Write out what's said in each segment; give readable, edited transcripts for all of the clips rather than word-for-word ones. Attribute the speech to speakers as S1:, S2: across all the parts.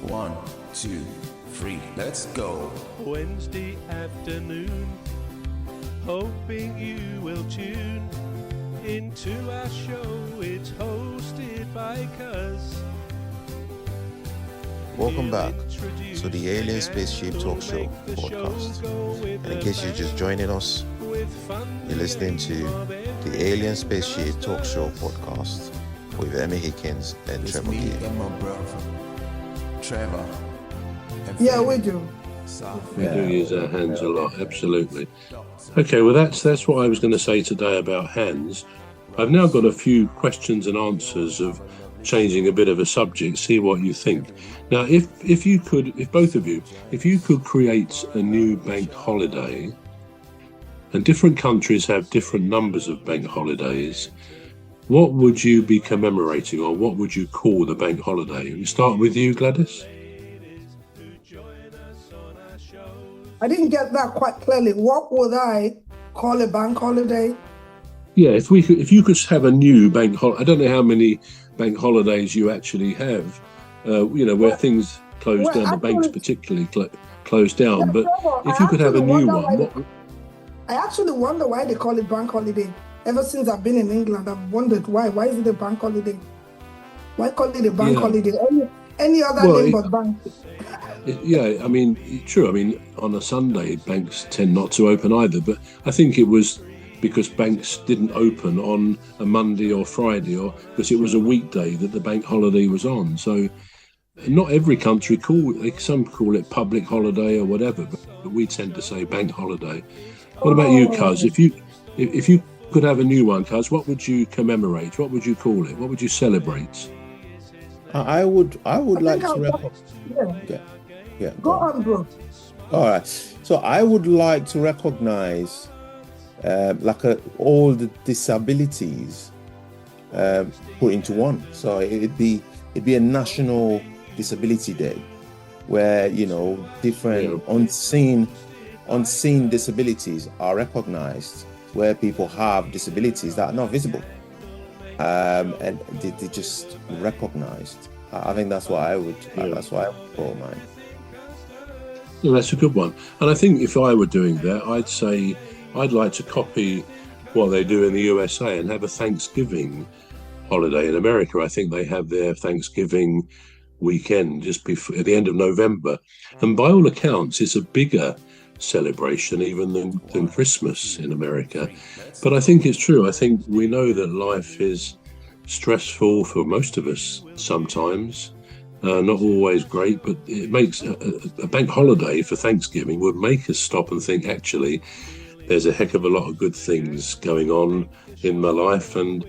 S1: 1, 2, 3, let's go.
S2: Wednesday afternoon, hoping you will tune into our show. It's hosted by Cuz.
S3: Welcome back to the Alien Spaceship Talkshow podcast. And in case you're just joining us, you're listening to the Alien Spaceship Talkshow podcast with Emmy Hikins and
S1: It's
S3: Trevor
S1: me
S3: Gear.
S1: and my brother, Trevor. and
S4: Yeah,
S1: Phil.
S4: we do.
S5: We do use our hands a lot, absolutely. Okay, well, that's what I was going to say today about hands. I've now got a few questions and answers of changing a bit of a subject, see what you think. Now, if both of you could create a new bank holiday, and different countries have different numbers of bank holidays, what would you be commemorating, or what would you call the bank holiday? We start with you, Gladys.
S4: I didn't get that quite clearly. What would I call a bank holiday?
S5: Yeah, if you could have a new bank holiday, I don't know how many bank holidays you actually have, where things close down, the banks particularly close down. But if you could have a new one,
S4: I actually wonder why they call it bank holiday. Ever since I've been in England, I've wondered why. Why is it a bank holiday? Why call it a bank holiday? Any other name but bank?
S5: Yeah, I mean, true. I mean, on a Sunday, banks tend not to open either. But I think it was because banks didn't open on a Monday or Friday, or because it was a weekday that the bank holiday was on. So not every country some call it public holiday or whatever, but we tend to say bank holiday. What about you, Cuz? If you could have a new one, Cuz, what would you commemorate? What would you call it? What would you celebrate?
S3: I would like to recognize. Yeah.
S4: Go on, bro.
S3: All right. So I would like to recognize all the disabilities put into one. So it'd be a national disability day where different unseen disabilities are recognized, where people have disabilities that are not visible, and they just recognized. I think that's what I would. That's what I would call mine.
S5: Yeah, that's a good one. And I think if I were doing that, I'd say I'd like to copy what they do in the USA and have a Thanksgiving holiday. In America, I think they have their Thanksgiving weekend just before, at the end of November. And by all accounts, it's a bigger celebration even than Christmas in America. But I think it's true. I think we know that life is stressful for most of us sometimes. Not always great, but it makes a bank holiday for Thanksgiving would make us stop and think, actually, there's a heck of a lot of good things going on in my life and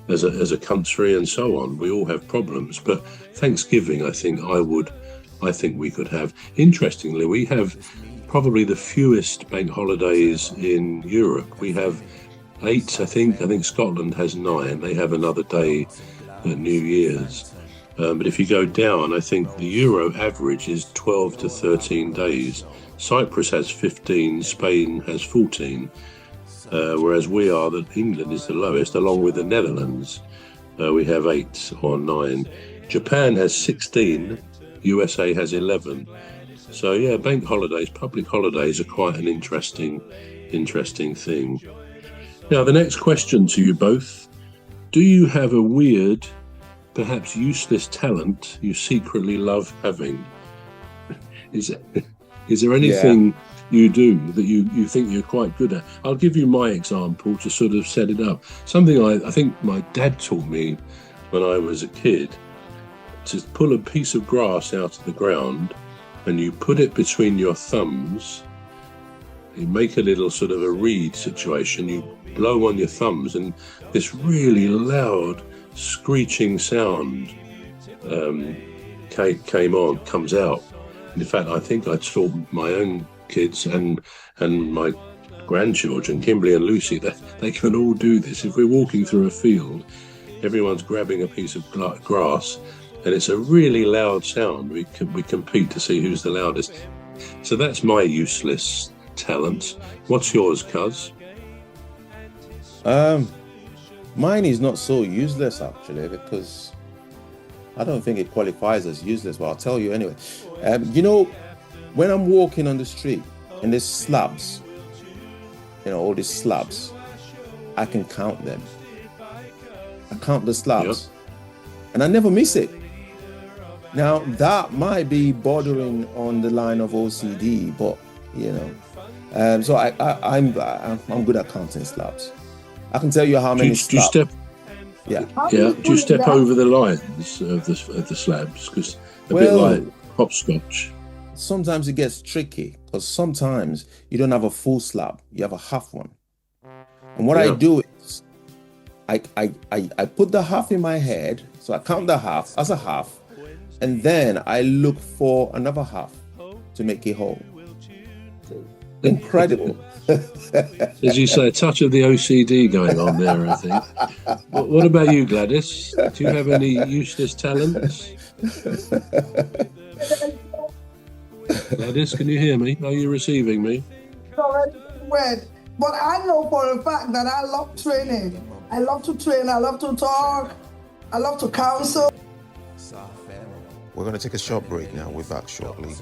S5: as a country and so on. We all have problems, but Thanksgiving, I think we could have. Interestingly, we have probably the fewest bank holidays in Europe. We have 8, I think. I think Scotland has 9. They have another day at New Year's. But if you go down, I think the Euro average is 12 to 13 days. Cyprus has 15, Spain has 14, whereas England is the lowest, along with the Netherlands. We have 8 or 9. Japan has 16, USA has 11. So yeah, bank holidays, public holidays are quite an interesting thing. Now, the next question to you both: do you have a weird, perhaps useless talent you secretly love having? Is there anything you do that you think you're quite good at? I'll give you my example to sort of set it up. Something I think my dad taught me when I was a kid, to pull a piece of grass out of the ground and you put it between your thumbs. You make a little sort of a reed situation. You blow on your thumbs and this really loud screeching sound comes out. In fact, I think I taught my own kids and my grandchildren, Kimberly and Lucy, that they can all do this. If we're walking through a field, everyone's grabbing a piece of grass, and it's a really loud sound. We compete to see who's the loudest. So that's my useless talent. What's yours, Cuz?
S3: Mine is not so useless actually, because I don't think it qualifies as useless, but I'll tell you anyway. You know, when I'm walking on the street and there's slabs, you know, all these slabs, I can count them. I count the slabs, and I never miss it. Now, that might be bordering on the line of OCD, but, you know, so I'm good at counting slabs. I can tell you how many slabs.
S5: Do you step over the lines of the slabs? Because a bit like hopscotch.
S3: Sometimes it gets tricky, because sometimes you don't have a full slab, you have a half one. And what I do is I put the half in my head, so I count the half as a half, and then I look for another half to make it whole. Incredible.
S5: As you say, a touch of the OCD going on there, I think. What about you, Gladys? Do you have any useless talents? Gladys, can you hear me? Are you receiving me?
S4: Sorry, Wierd. But I know for a fact that I love training. I love to train. I love to talk. I love to counsel.
S3: We're going to take a short break now. We're back shortly.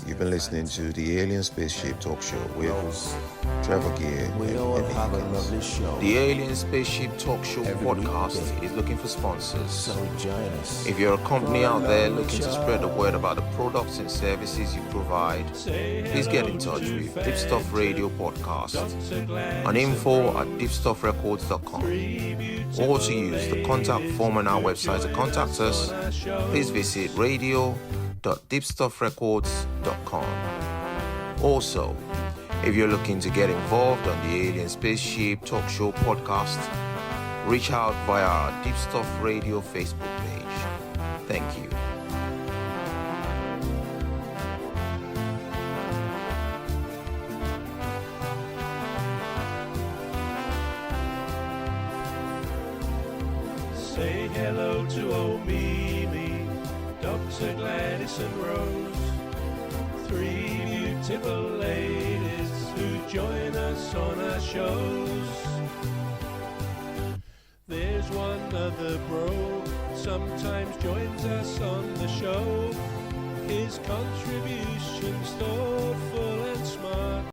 S3: You've been listening to the Alien Spaceship Talk Show with Trevor Gear and Emmy Hikins. The Alien Spaceship Talk Show podcast is looking for sponsors.
S1: So join us.
S3: If you're a company out there looking to spread the word about the products and services you provide, please get in touch with Deepstuff Radio Podcast on info@deepstuffrecords.com, or to use the contact form on our website to contact us. Please visit radio.deepstuffrecords.com. Also, if you're looking to get involved on the Alien Spaceship Talk Show podcast, reach out via our Deepstuff Radio Facebook page. Thank you.
S2: Say hello to old Mimi, Dr. Gladys and Rose, three beautiful ladies who join us on our shows. There's one other bro, sometimes joins us on the show. His contribution's thoughtful and smart.